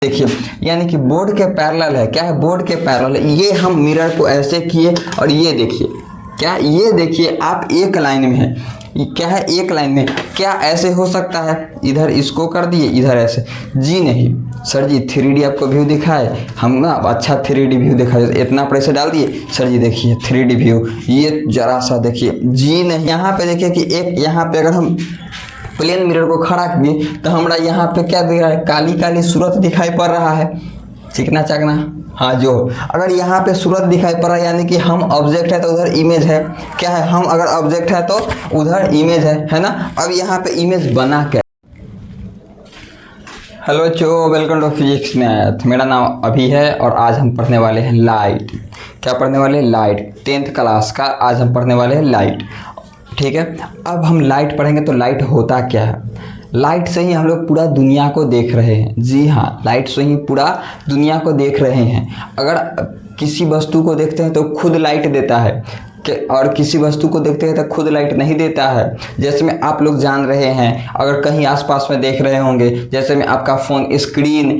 देखिए, यानी कि बोर्ड के पैरेलल है। क्या है? बोर्ड के पैरेलल है। ये हम मिरर को ऐसे किए और ये देखिए, क्या ये देखिए आप एक लाइन में है। ये क्या है? एक लाइन में। क्या ऐसे हो सकता है? इधर इसको कर दिए, इधर ऐसे। जी नहीं सर जी, 3D आपको व्यू दिखाए हम ना, अच्छा 3D व्यू दिखाए, इतना प्रेशर डाल दिए सर जी, देखिए 3D व्यू, ये जरा सा देखिए। जी नहीं, यहाँ पे देखिए कि एक यहाँ पे अगर हम प्लेन मिरर को खड़ा किए तो हमारा यहाँ पे क्या दिख रहा है? काली काली सूरत दिखाई पड़ रहा है, चिकना चकना। हाँ, जो अगर यहाँ पे सूरत दिखाई पड़ रहा है यानी कि हम ऑब्जेक्ट है तो उधर इमेज है। क्या है? हम अगर ऑब्जेक्ट है तो उधर इमेज है ना। अब यहाँ पे इमेज बना क्या? हेलो बच्चों, वेलकम टू फिजिक्स मैथ। मेरा नाम अभी है और आज हम पढ़ने वाले हैं लाइट। क्या पढ़ने वाले हैं? लाइट। 10th क्लास का आज हम पढ़ने वाले हैं लाइट। ठीक है, अब हम लाइट पढ़ेंगे तो लाइट होता क्या है। लाइट से ही हम लोग पूरा दुनिया को देख रहे हैं। जी हाँ, लाइट से ही पूरा दुनिया को देख रहे हैं। अगर किसी वस्तु को देखते हैं तो खुद लाइट देता है और किसी वस्तु को देखते हैं तो खुद लाइट नहीं देता है। जैसे में आप लोग जान रहे हैं, अगर कहीं आसपास में देख रहे होंगे, जैसे में आपका फ़ोन स्क्रीन,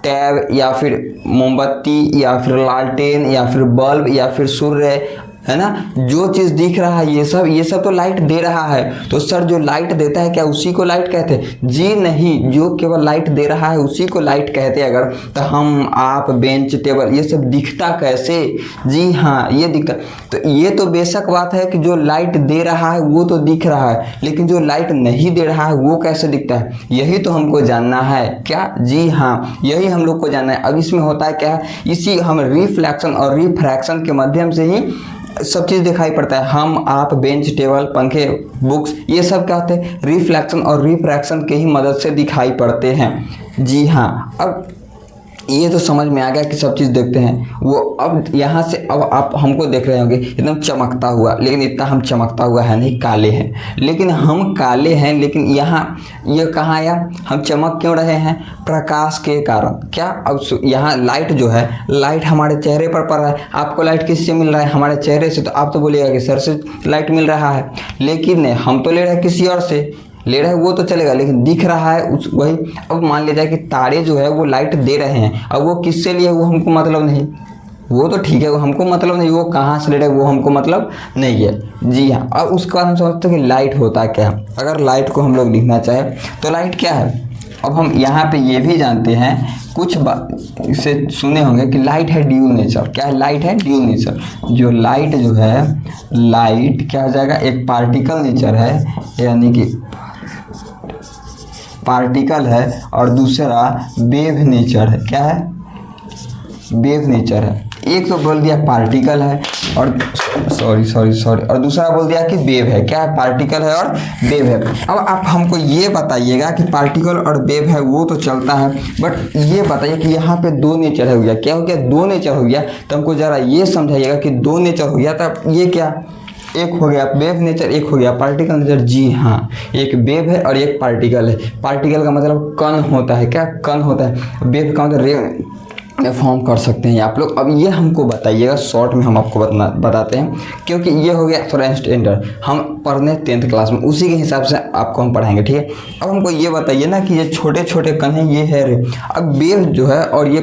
टैब या फिर मोमबत्ती या फिर लालटेन या फिर बल्ब या फिर सूर्य, है ना, जो चीज़ दिख रहा है ये सब तो लाइट दे रहा है। तो सर जो लाइट देता है क्या उसी को लाइट कहते हैं? जी नहीं, जो केवल लाइट दे रहा है उसी को लाइट कहते हैं। अगर तो हम, आप, बेंच, टेबल, ये सब दिखता कैसे? जी हाँ, ये दिखता। तो ये तो बेशक बात है कि जो लाइट दे रहा है वो तो दिख रहा है, लेकिन जो लाइट नहीं दे रहा है वो कैसे दिखता है? यही तो हमको जानना है। क्या? जी हाँ, यही हम लोग को जानना है। अब इसमें होता है क्या है, इसी हम रिफ्लेक्शन और रिफ्रैक्शन के माध्यम से ही सब चीज़ दिखाई पड़ता है। हम, आप, बेंच, टेबल, पंखे, बुक्स, ये सब क्या होते हैं? रिफ्लेक्शन और रिफ्रैक्शन के ही मदद से दिखाई पड़ते हैं। जी हाँ, अब ये तो समझ में आ गया कि सब चीज़ देखते हैं वो। अब यहाँ से अब आप हमको देख रहे होंगे एकदम चमकता हुआ, लेकिन इतना हम चमकता हुआ है नहीं, काले हैं। लेकिन हम काले हैं, लेकिन यहाँ ये कहाँ आया? हम चमक क्यों रहे हैं? प्रकाश के कारण। क्या? अब यहाँ लाइट जो है, लाइट हमारे चेहरे पर पड़ रहा है। आपको लाइट किससे मिल रहा है? हमारे चेहरे से। तो आप तो बोलिएगा कि सर से लाइट मिल रहा है, लेकिन हम तो ले रहे हैं किसी और से, ले रहा है वो तो चलेगा, लेकिन दिख रहा है उस वही। अब मान लिया जाए कि तारे जो है वो लाइट दे रहे हैं, अब वो किससे लिए वो हमको मतलब नहीं, वो तो ठीक है, वो हमको मतलब नहीं, वो कहाँ से ले रहे हैं वो हमको मतलब नहीं है। जी हाँ, अब उसके बाद हम समझते हैं कि लाइट होता क्या है। अगर लाइट को हम लोग लिखना चाहें तो लाइट क्या है। अब हम यहाँ पे ये भी जानते हैं, कुछ से सुने होंगे कि लाइट है ड्यूल नेचर। क्या है? लाइट है ड्यूल नेचर। जो लाइट जो है, लाइट क्या हो जाएगा? एक पार्टिकल नेचर है, यानी कि पार्टिकल है, और दूसरा वेव नेचर है। क्या है? वेव नेचर है। एक तो बोल दिया पार्टिकल है और सॉरी और दूसरा बोल दिया कि वेव है। क्या है? पार्टिकल है और वेव है। अब आप हमको ये बताइएगा कि पार्टिकल और वेव है वो तो चलता है, बट ये बताइए कि यहाँ पे दो नेचर हो गया। क्या हो गया? दो नेचर हो गया। तो हमको ज़रा ये समझाइएगा कि दो नेचर हो गया तो ये क्या? एक हो गया वेव नेचर, एक हो गया पार्टिकल नेचर। जी हाँ, एक वेव है और एक पार्टिकल है। पार्टिकल का मतलब कण होता है। क्या? कण होता है। वेव का मतलब रे फॉर्म कर सकते हैं आप लोग। अब ये हमको बताइएगा, शॉर्ट में हम आपको बताते हैं, क्योंकि ये हो गया थोड़ा स्टैंडर्ड, हम पढ़ने 10th क्लास में, उसी के हिसाब से आपको हम पढ़ाएंगे। ठीक है, अब हमको ये बताइए ना कि ये छोटे छोटे कण हैं, ये है रे। अब वेव जो है और ये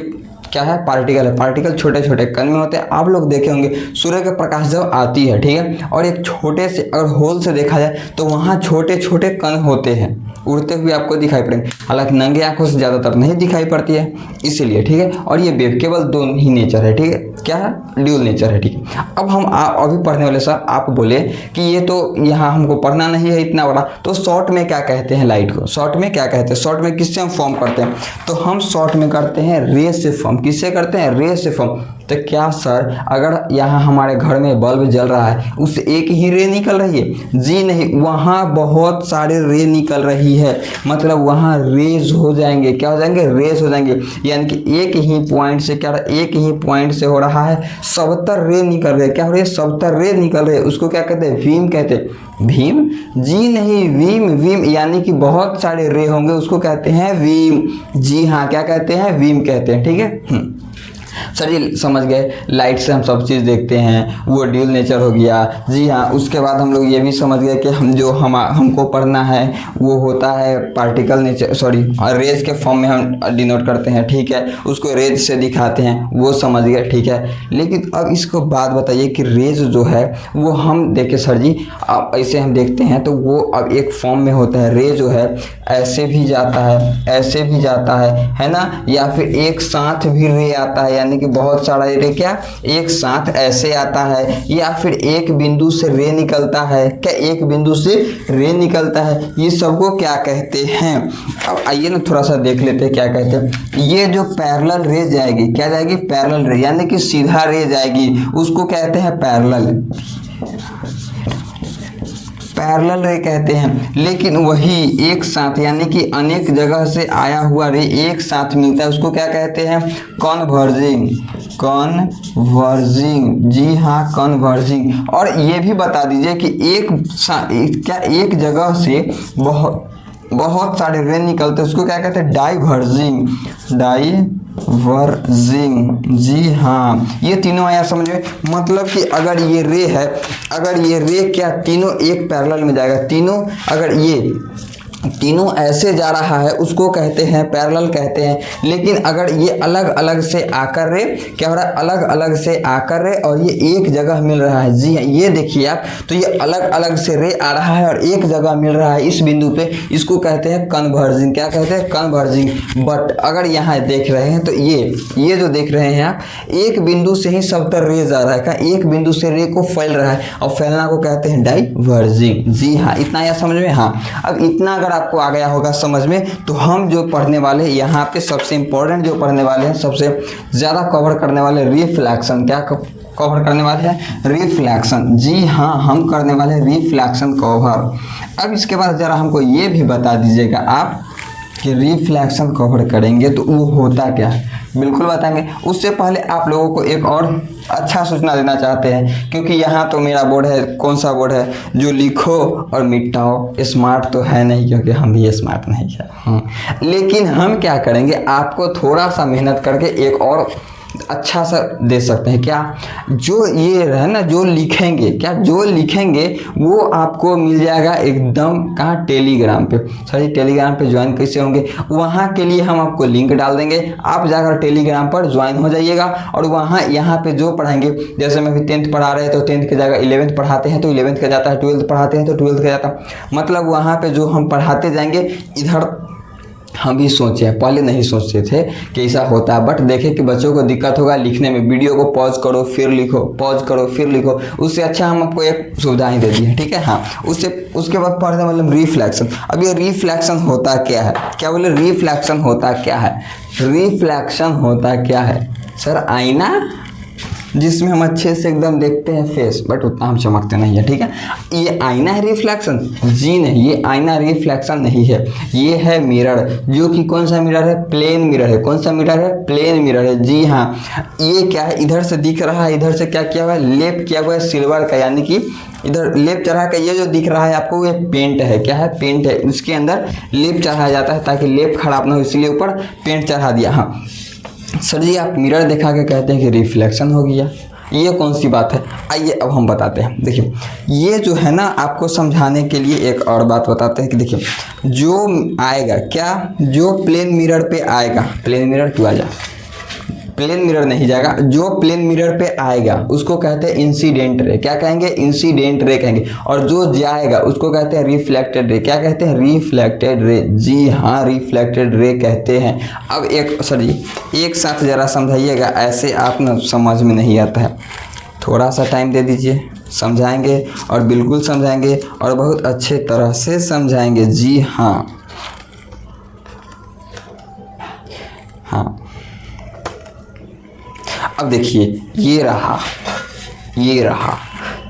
क्या है? पार्टिकल है। पार्टिकल छोटे छोटे कण में होते हैं। आप लोग देखे होंगे सूर्य के प्रकाश जब आती है, ठीक है, और एक छोटे से अगर होल से देखा जाए तो वहाँ छोटे छोटे कण होते हैं, उड़ते हुए आपको दिखाई पड़ेंगे। हालांकि नंगे आंखों से ज़्यादातर नहीं दिखाई पड़ती है, इसीलिए। ठीक है, और ये वेव केवल दो ही नेचर है। ठीक है, क्या है? ड्यूल नेचर है। ठीक है, अब हम अभी पढ़ने वाले सर आप बोले कि ये तो यहाँ हमको पढ़ना नहीं है इतना बड़ा, तो शॉर्ट में क्या कहते हैं लाइट को? शॉर्ट में क्या कहते हैं? शॉर्ट में किससे हम फॉर्म करते हैं? तो हम शॉर्ट में करते हैं रे से फॉर्म। किससे करते हैं? रे से फॉर्म। तो क्या सर, अगर यहाँ हमारे घर में बल्ब जल रहा है, उससे एक ही रे निकल रही है? जी नहीं, वहाँ बहुत सारे रे निकल रही है, मतलब वहाँ रेज हो जाएंगे। क्या हो जाएंगे? रेज हो जाएंगे। यानी कि एक ही पॉइंट से क्या, एक ही पॉइंट से हो रहा है, 70 रे निकल रहे। क्या हो रही है? 70 रे निकल रहे। उसको क्या कहते हैं? बीम कहते हैं। भीम? जी नहीं, वीम। वीम यानी कि बहुत सारे रे होंगे, उसको कहते हैं वीम। जी हाँ, क्या कहते हैं? वीम कहते हैं। ठीक है, सर जी समझ गए, लाइट से हम सब चीज़ देखते हैं, वो ड्यूल नेचर हो गया। जी हाँ, उसके बाद हम लोग ये भी समझ गए कि हमको पढ़ना है वो होता है पार्टिकल नेचर, सॉरी रेज के फॉर्म में हम डिनोट करते हैं, ठीक है, उसको रेज से दिखाते हैं, वो समझ गए, ठीक है। लेकिन अब इसको बात बताइए कि रेज जो है वो हम देखे सर जी, अब ऐसे हम देखते हैं तो वो अब एक फॉर्म में होता है, रे जो है ऐसे भी जाता है, ऐसे भी जाता है ना, या फिर एक साथ भी रे आता है, यानी कि बहुत सारा रे क्या एक साथ ऐसे आता है, या फिर एक बिंदु से रे निकलता है, क्या एक बिंदु से रे निकलता है, ये सबको क्या कहते हैं। अब आइए ना थोड़ा सा देख लेते हैं क्या कहते हैं। ये जो पैरेलल रे जाएगी, क्या जाएगी, पैरेलल रे, यानी कि सीधा रे जाएगी, उसको कहते हैं पैरेलल, पैरेलल रे कहते हैं। लेकिन वही एक साथ यानी कि अनेक जगह से आया हुआ रे एक साथ मिलता है, उसको क्या कहते हैं, कन्वर्जिंग, कन्वर्जिंग, जी हाँ कन्वर्जिंग। और ये भी बता दीजिए कि एक जगह से बहुत सारे रे निकलते हैं, उसको क्या कहते हैं, डाइवर्जिंग, डाइवर्जिंग, जी हाँ। ये तीनों आया समझ में, मतलब कि अगर ये रे है, अगर ये रे क्या तीनों एक पैरेलल में जाएगा, तीनों अगर ये तीनों ऐसे जा रहा है उसको कहते हैं पैरेलल कहते हैं। लेकिन अगर ये अलग अलग से आकर रे क्या हो रहा है, अलग अलग से आकर रे और ये एक जगह मिल रहा है, जी हाँ ये देखिए आप, तो ये अलग अलग से रे आ रहा है और एक जगह मिल रहा है इस बिंदु पे, इसको कहते हैं कन्वर्जिंग, क्या कहते हैं, कन्वर्जिंग। बट अगर यहाँ देख रहे हैं तो ये जो देख रहे हैं आप, एक बिंदु से ही सब तरफ रे जा रहा है, क्या एक बिंदु से रे को फैल रहा है और फैलना को कहते हैं डाइवर्जिंग, जी हाँ। इतना या समझ में, हाँ। अब इतना अगर आपको आ गया होगा समझ में, तो हम जो पढ़ने वाले यहाँ पे सबसे इंपॉर्टेंट जो पढ़ने वाले हैं, सबसे ज़्यादा कवर करने वाले रिफ्लेक्शन, क्या कवर करने वाले हैं, रिफ्लेक्शन, जी हाँ हम करने वाले हैं रिफ्लेक्शन कवर। अब इसके बाद ज़रा हमको ये भी बता दीजिएगा आप कि रिफ्लेक्शन कवर करेंगे तो वो होता क्या है, बिल्कुल बताएंगे। उससे पहले आप लोगों को एक और अच्छा सूचना देना चाहते हैं, क्योंकि यहाँ तो मेरा बोर्ड है, कौन सा बोर्ड है, जो लिखो और मिटाओ, स्मार्ट तो है नहीं क्योंकि हम भी स्मार्ट नहीं है, लेकिन हम क्या करेंगे, आपको थोड़ा सा मेहनत करके एक और अच्छा सा दे सकते हैं। क्या, जो ये है ना, जो लिखेंगे, क्या जो लिखेंगे वो आपको मिल जाएगा एकदम कहाँ, टेलीग्राम पे। सर टेलीग्राम पे ज्वाइन कैसे होंगे, वहाँ के लिए हम आपको लिंक डाल देंगे, आप जाकर टेलीग्राम पर ज्वाइन हो जाइएगा और वहाँ यहाँ पे जो पढ़ाएंगे, जैसे मैं भी 10th पढ़ा रहे हैं तो 10th की जगह 11th पढ़ाते हैं तो 11th का जाता है, 12th पढ़ाते हैं तो 12th का जाता है, मतलब वहाँ पे जो हम पढ़ाते जाएंगे। इधर हम भी सोचे हैं, पहले नहीं सोचते थे कि ऐसा होता है, बट देखे कि बच्चों को दिक्कत होगा लिखने में, वीडियो को पॉज करो फिर लिखो, पॉज करो फिर लिखो, उससे अच्छा हम आपको एक सुविधा ही दे दी है, ठीक है, हाँ। उसके बाद पढ़ते हैं मतलब रिफ्लेक्शन। अब ये रिफ्लेक्शन होता क्या है, क्या बोले, रिफ्लेक्शन होता क्या है, रिफ्लेक्शन होता क्या है सर, आईना जिसमें हम अच्छे से एकदम देखते हैं फेस, बट उतना हम चमकते नहीं है, ठीक है। ये आईना है रिफ्लेक्शन, जी नहीं, ये आईना रिफ्लेक्शन नहीं है, ये है मिरर, जो कि कौन सा मिरर है, प्लेन मिरर है, कौन सा मिरर है, प्लेन मिरर है, जी हाँ। ये क्या है, इधर से दिख रहा है, इधर से क्या किया हुआ है, लेप किया हुआ है सिल्वर का, यानी कि इधर लेप चढ़ा के ये जो दिख रहा है आपको ये पेंट है, क्या है, पेंट है, इसके अंदर लेप चढ़ाया जाता है ताकि लेप खराब ना हो, इसलिए ऊपर पेंट चढ़ा दिया। हाँ सर जी, आप मिरर दिखा के कहते हैं कि रिफ्लेक्शन हो गया, ये कौन सी बात है। आइए अब हम बताते हैं, देखिए ये जो है ना, आपको समझाने के लिए एक और बात बताते हैं कि देखिए जो आएगा, क्या जो प्लेन मिरर पे आएगा, प्लेन मिरर क्यों आ जा, प्लेन मिरर नहीं जाएगा, जो प्लेन मिरर पे आएगा उसको कहते हैं इंसिडेंट रे, क्या कहेंगे, इंसिडेंट रे कहेंगे, और जो जाएगा उसको कहते हैं रिफ्लेक्टेड रे, क्या कहते हैं, रिफ्लेक्टेड रे, जी हाँ रिफ्लेक्टेड रे कहते हैं। अब एक सर जी एक साथ ज़रा समझाइएगा, ऐसे आप ना समझ में नहीं आता है, थोड़ा सा टाइम दे दीजिए, समझाएंगे और बिल्कुल समझाएंगे और बहुत अच्छे तरह से समझाएंगे, जी हाँ हाँ। अब देखिए ये रहा, ये रहा,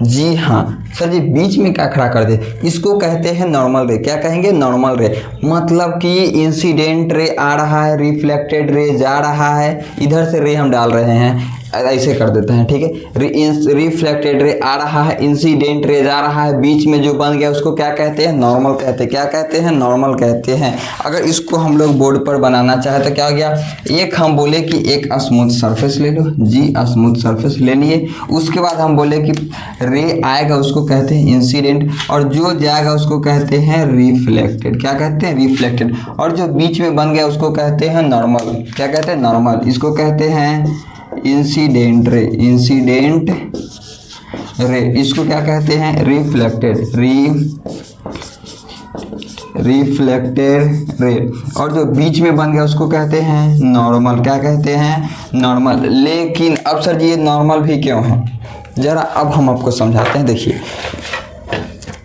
जी हाँ सर जी, बीच में क्या खड़ा कर दे, इसको कहते हैं नॉर्मल रे, क्या कहेंगे, नॉर्मल रे, मतलब कि इंसिडेंट रे आ रहा है, रिफ्लेक्टेड रे जा रहा है, इधर से रे हम डाल रहे हैं, ऐसे कर देते हैं, ठीक है। रिफ्लेक्टेड रे आ रहा है, इंसिडेंट रे जा रहा है, बीच में जो बन गया उसको क्या कहते हैं, नॉर्मल कहते हैं। क्या कहते हैं, नॉर्मल कहते हैं। अगर इसको हम लोग बोर्ड पर बनाना चाहे तो क्या हो गया, एक हम बोले कि एक स्मूथ सरफेस ले लो जी, स्मूथ सरफेस ले लिए। उसके बाद हम बोले कि रे आएगा उसको कहते हैं इंसिडेंट, और जो जाएगा उसको कहते हैं रिफ्लेक्टेड। क्या कहते हैं, रिफ्लेक्टेड। और जो बीच में बन गया उसको कहते हैं नॉर्मल। क्या कहते हैं, नॉर्मल। इसको कहते हैं इंसिडेंट रे, इंसिडेंट रे। इसको क्या कहते हैं, रिफ्लेक्टेड, रिफ्लेक्टेड रे। और जो बीच में बन गया उसको कहते हैं नॉर्मल। क्या कहते हैं, नॉर्मल। लेकिन अब सर जी ये नॉर्मल भी क्यों है, जरा अब हम आपको समझाते हैं। देखिए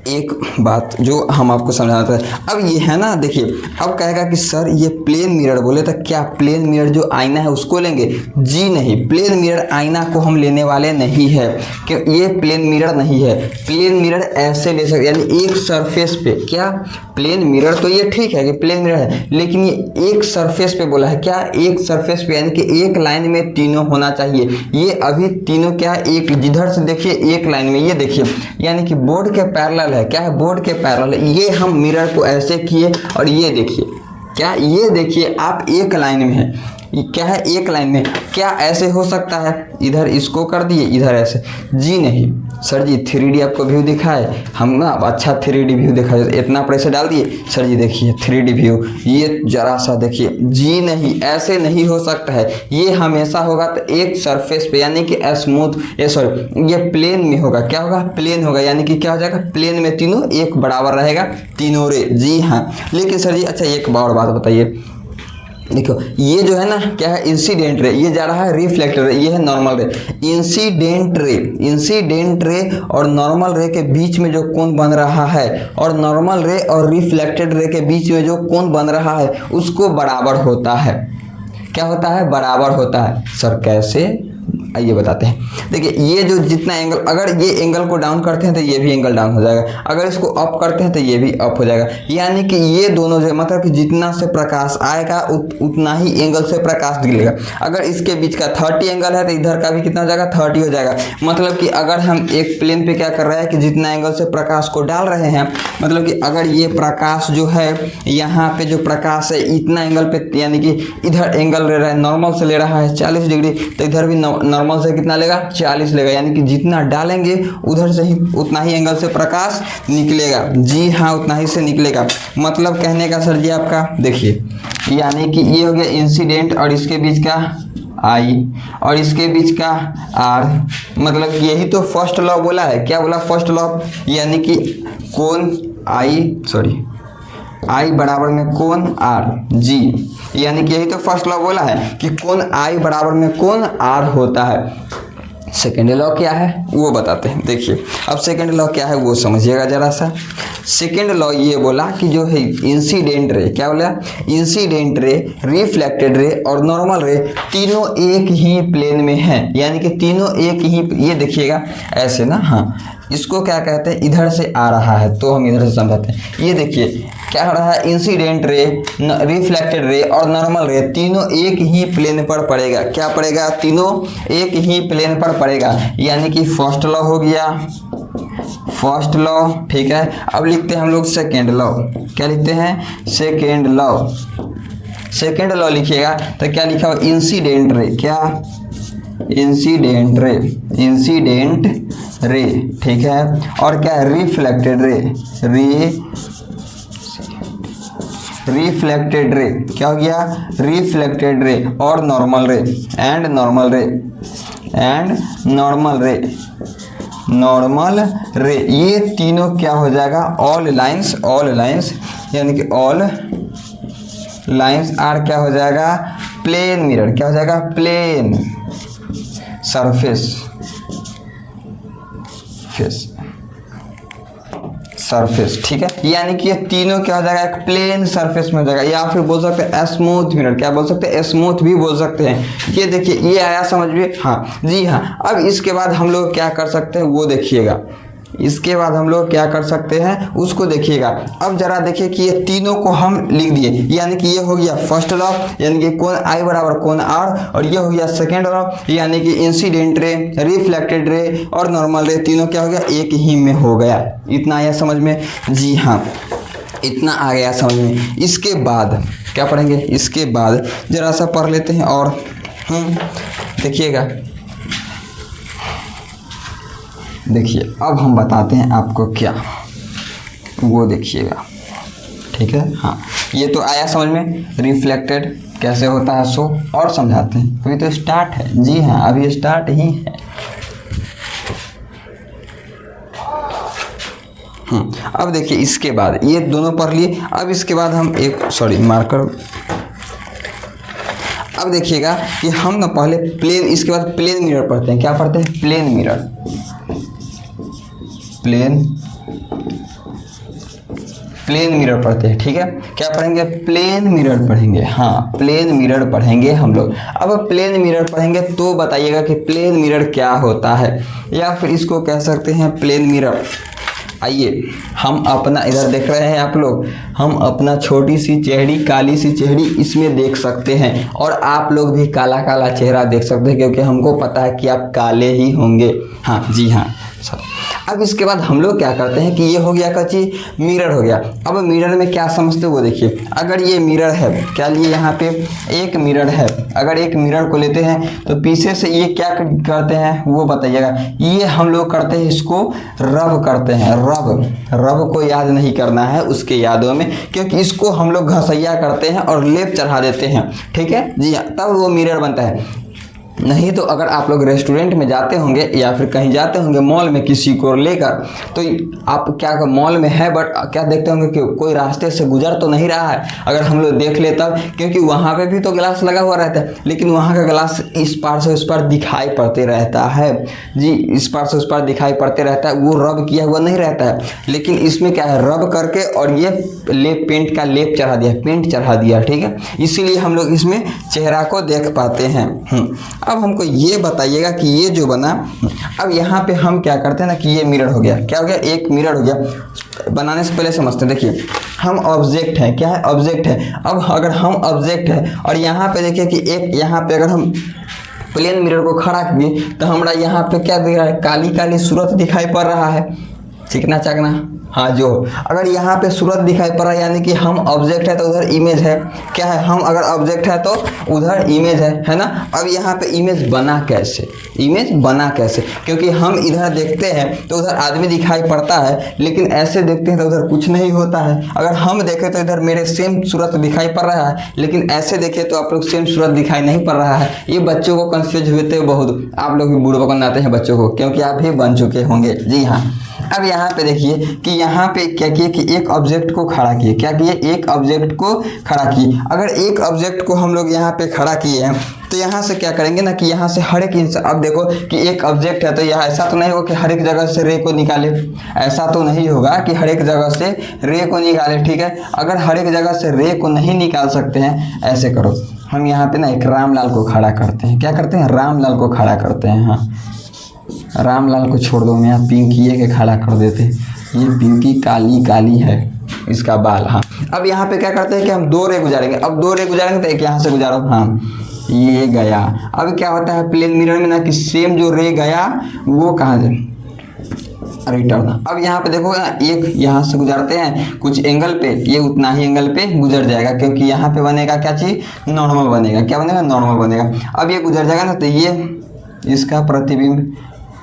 एक बात जो हम आपको समझाते हैं, अब ये है ना, देखिए अब कहेगा कि सर ये प्लेन मिरर बोले तो क्या प्लेन मिरर जो आईना है उसको लेंगे, जी नहीं, प्लेन मिरर आईना को हम लेने वाले नहीं है, कि ये प्लेन मिरर नहीं है। प्लेन मिरर ऐसे ले सकते, यानी एक सरफेस पे, क्या प्लेन मिरर तो ये ठीक है कि प्लेन मिरर है, लेकिन ये एक सरफेस पे बोला है। क्या, एक सरफेस पे, यानी कि एक लाइन में तीनों होना चाहिए। ये अभी तीनों क्या, एक जिधर से देखिए एक लाइन में, ये देखिए यानी कि बोर्ड के पैरेलल है। क्या है, बोर्ड के पैरेलल है। ये हम मिरर को ऐसे किए और ये देखिए, क्या ये देखिए आप एक लाइन में है, क्या है, एक लाइन में। क्या ऐसे हो सकता है, इधर इसको कर दिए, इधर ऐसे, जी नहीं सर जी। 3D आपको व्यू दिखाए हम ना, अच्छा 3D व्यू दिखाए, इतना प्रेशर डाल दिए सर जी, देखिए 3D व्यू, ये जरा सा देखिए, जी नहीं, ऐसे नहीं हो सकता है। ये हमेशा होगा तो एक सरफेस पे, यानी कि स्मूथ, ये सॉरी ये प्लेन में होगा। क्या होगा, प्लेन होगा, यानी कि क्या हो जाएगा, प्लेन में तीनों एक बराबर रहेगा, तीनों रे, जी हाँ। लेकिन सर जी अच्छा एक और बात बताइए, देखो ये जो है ना क्या है, इंसिडेंट रे, ये जा रहा है रिफ्लेक्टेड रे, ये है नॉर्मल रे। इंसिडेंट रे, इंसिडेंट रे और नॉर्मल रे के बीच में जो कोण बन रहा है, और नॉर्मल रे और रिफ्लेक्टेड रे के बीच में जो कोण बन रहा है उसको बराबर होता है। क्या होता है, बराबर होता है। सर कैसे, आइए बताते हैं। देखिए ये जो जितना एंगल, अगर ये एंगल को डाउन करते हैं तो ये भी एंगल डाउन हो जाएगा, अगर इसको अप करते हैं तो ये भी अप हो जाएगा। यानी कि ये दोनों जो मतलब कि जितना से प्रकाश आएगा उतना ही एंगल से प्रकाश निकलेगा। अगर इसके बीच का 30 एंगल है तो इधर का भी कितना हो जाएगा, 30 हो जाएगा। मतलब कि अगर हम एक प्लेन पे क्या कर रहे हैं कि जितना एंगल से प्रकाश को डाल रहे हैं, मतलब कि अगर ये प्रकाश जो है यहाँ पे जो प्रकाश है इतना एंगल पे, यानी कि इधर एंगल ले रहा है, नॉर्मल से ले रहा है 40 डिग्री, तो इधर भी नॉर्मल से कितना लेगा, 40 लेगा। यानी कि जितना डालेंगे उधर से ही उतना ही एंगल से प्रकाश निकलेगा, जी हाँ उतना ही से निकलेगा। मतलब कहने का सर जी आपका, देखिए यानी कि ये हो गया इंसिडेंट और इसके बीच का आई और इसके बीच का आर, मतलब यही तो फर्स्ट लॉ बोला है। क्या बोला, फर्स्ट लॉ, यानी कि कोण आई बराबर में कोण आर, जी, यानी कि यही तो फर्स्ट लॉ बोला है कि कोण आई बराबर में कोण आर होता है। सेकेंड लॉ क्या है वो बताते हैं। देखिए अब सेकेंड लॉ क्या है वो समझिएगा जरा सा। सेकेंड लॉ ये बोला कि जो है इंसिडेंट रे, क्या बोला, इंसिडेंट रे, रिफ्लेक्टेड रे और नॉर्मल रे तीनों एक ही प्लेन में है, यानी कि तीनों एक ही, ये देखिएगा ऐसे ना, हाँ इसको क्या कहते हैं, इधर से आ रहा है तो हम इधर से समझाते हैं। ये देखिए क्या हो रहा है, इंसिडेंट रे, रिफ्लेक्टेड रे और नॉर्मल रे तीनों एक ही प्लेन पर पड़ेगा। क्या पड़ेगा, तीनों एक ही प्लेन पर पड़ेगा, यानी कि फर्स्ट लॉ हो गया, फर्स्ट लॉ, ठीक है। अब लिखते हैं हम लोग सेकेंड लॉ। क्या लिखते हैं, सेकेंड लॉ। सेकेंड लॉ लिखिएगा तो क्या लिखा हो, इंसिडेंट रे, क्या, इंसिडेंट रे, इंसिडेंट रे, ठीक है। और क्या है, रिफ्लेक्टेड रे, रिफ्लेक्टेड रे, क्या हो गया, रिफ्लेक्टेड रे और नॉर्मल रे, एंड नॉर्मल रे, एंड नॉर्मल रे, नॉर्मल रे, ये तीनों क्या हो जाएगा, ऑल लाइंस, ऑल लाइंस, यानी कि ऑल लाइंस आर क्या हो जाएगा, प्लेन मिरर, क्या हो जाएगा, प्लेन सरफेस, सरफेस, ठीक है। यानी कि ये तीनों क्या हो जाएगा, एक प्लेन सरफेस में हो जाएगा, या फिर बोल सकते हैं स्मूथ मिरर, क्या बोल सकते हैं, स्मूथ भी बोल सकते हैं। ये देखिए ये आया समझ में, हाँ जी हाँ। अब इसके बाद हम लोग क्या कर सकते हैं वो देखिएगा, इसके बाद हम लोग क्या कर सकते हैं उसको देखिएगा। अब जरा देखिए कि ये तीनों को हम लिख दिए, यानी कि ये हो गया फर्स्ट लॉ यानी कि कोण I बराबर कोण R, और ये हो गया सेकेंड लॉ यानी कि इंसिडेंट रे, रिफ्लेक्टेड रे और नॉर्मल रे, तीनों क्या हो गया एक ही में हो गया। इतना आया समझ में? जी हाँ, इतना आ गया समझ में। इसके बाद क्या पढ़ेंगे? इसके बाद जरा सा पढ़ लेते हैं और देखिएगा। देखिए अब हम बताते हैं आपको क्या, वो देखिएगा, ठीक है। हाँ, ये तो आया समझ में, रिफ्लेक्टेड कैसे होता है सो, और समझाते हैं। अभी तो स्टार्ट है, जी हाँ अभी स्टार्ट ही है। अब देखिए इसके बाद ये दोनों पढ़ लिए। अब इसके बाद हम एक मार्कर, अब देखिएगा कि हम ना पहले प्लेन, इसके बाद प्लेन मिरर पढ़ते हैं। क्या पढ़ते हैं? प्लेन मिरर, प्लेन मिरर पढ़ते हैं, ठीक है। क्या पढ़ेंगे? प्लेन मिरर पढ़ेंगे। हाँ, प्लेन मिरर पढ़ेंगे हम लोग। अब प्लेन मिरर पढ़ेंगे तो बताइएगा कि प्लेन मिरर क्या होता है, या फिर इसको कह सकते हैं प्लेन मिरर। आइए हम अपना, इधर देख रहे हैं आप लोग, हम अपना छोटी सी चेहरी, काली सी चेहरी इसमें देख सकते हैं, और आप लोग भी काला काला चेहरा देख सकते हैं, क्योंकि हमको पता है कि आप काले ही होंगे। हाँ जी हाँ। अब इसके बाद हम लोग क्या करते हैं कि ये हो गया कच्ची मिरर हो गया। अब मिरर में क्या समझते हो वो देखिए। अगर ये मिरर है, क्या लिए यहाँ पे एक मिरर है, अगर एक मिरर को लेते हैं तो पीछे से ये क्या करते हैं वो बताइएगा। ये हम लोग करते हैं, इसको रब करते हैं। रब को याद नहीं करना है उसके यादों में, क्योंकि इसको हम लोग घसैया करते हैं और लेप चढ़ा देते हैं, ठीक है जी हाँ, तब वो मिरर बनता है। नहीं तो अगर आप लोग रेस्टोरेंट में जाते होंगे या फिर कहीं जाते होंगे मॉल में किसी को लेकर, तो आप क्या मॉल में है बट क्या देखते होंगे कि कोई रास्ते से गुजर तो नहीं रहा है। अगर हम लोग देख ले तब, क्योंकि वहाँ पे भी तो ग्लास लगा हुआ रहता है, लेकिन वहाँ का ग्लास इस पार से उस पार दिखाई पड़ते रहता है जी, इस पार से उस पार दिखाई पड़ते रहता है, वो रब किया हुआ नहीं रहता है। लेकिन इसमें क्या है, रब करके और ये पेंट का लेप चढ़ा दिया, पेंट चढ़ा दिया, ठीक है, इसीलिए हम लोग इसमें चेहरा को देख पाते हैं। अब हमको ये बताइएगा कि ये जो बना, अब यहाँ पे हम क्या करते हैं ना कि ये मिरर हो गया। क्या हो गया? एक मिरर हो गया। बनाने से पहले समझते हैं। देखिए हम ऑब्जेक्ट है, क्या है? ऑब्जेक्ट है। अब अगर हम ऑब्जेक्ट है और यहाँ पे देखिए कि एक यहाँ पे अगर हम प्लेन मिरर को खड़ा किए तो हमारा यहाँ पे क्या दिख रहा है? काली काली सूरत दिखाई पड़ रहा है, चिकना चकना। हाँ, जो अगर यहाँ पे सूरत दिखाई पड़ रहा है यानी कि हम ऑब्जेक्ट है तो उधर इमेज है। क्या है? हम अगर ऑब्जेक्ट है तो उधर इमेज है ना। अब यहाँ पे इमेज बना कैसे? इमेज बना कैसे? क्योंकि हम इधर देखते हैं तो उधर आदमी दिखाई पड़ता है, लेकिन ऐसे देखते हैं तो उधर कुछ नहीं होता है। अगर हम देखें तो इधर मेरे सेम सूरत दिखाई पड़ रहा है, लेकिन ऐसे देखें तो आप लोग सेम सूरत दिखाई नहीं पड़ रहा है। ये बच्चों को कंफ्यूज होते बहुत, आप लोग भी बुढ़ो बनाते हैं बच्चों को, क्योंकि आप भी बन चुके होंगे। जी हाँ। अब यहाँ पे देखिए कि यहाँ पे क्या किए कि एक ऑब्जेक्ट को खड़ा किए। क्या किए? एक ऑब्जेक्ट को खड़ा किए। अगर एक ऑब्जेक्ट को हम लोग यहाँ पे खड़ा किए हैं तो यहाँ से क्या करेंगे ना कि यहाँ से हर एक इंसान, अब देखो कि एक ऑब्जेक्ट है तो यह ऐसा तो नहीं होगा कि हर एक जगह से रे को निकाले, ऐसा तो नहीं होगा कि हर एक जगह से रे को निकाले, ठीक है। अगर हर एक जगह से रे को नहीं निकाल सकते हैं, ऐसे करो, हम यहाँ पे ना एक रामलाल को खड़ा करते हैं। क्या करते हैं? रामलाल को खड़ा करते हैं। हाँ, रामलाल को छोड़ दो, मैं यहाँ पिंकी के खड़ा कर देते। ये पिंकी काली काली है, इसका बाल। हाँ, अब यहाँ पे क्या करते हैं कि हम दो रे गुजारेंगे। अब दो रे गुजारेंगे तो एक यहाँ से गुजारो, हाँ ये गया। अब क्या होता है प्लेन मिरर में ना कि सेम जो रे गया वो कहाँ से रिटर्न। अब यहाँ पे देखो ना, एक यहाँ से गुजारते हैं कुछ एंगल पे, ये उतना ही एंगल पे गुजर जाएगा, क्योंकि यहाँ पे बनेगा क्या चीज? नॉर्मल बनेगा। क्या बनेगा? नॉर्मल बनेगा। अब ये गुजर जाएगा ना तो ये इसका प्रतिबिंब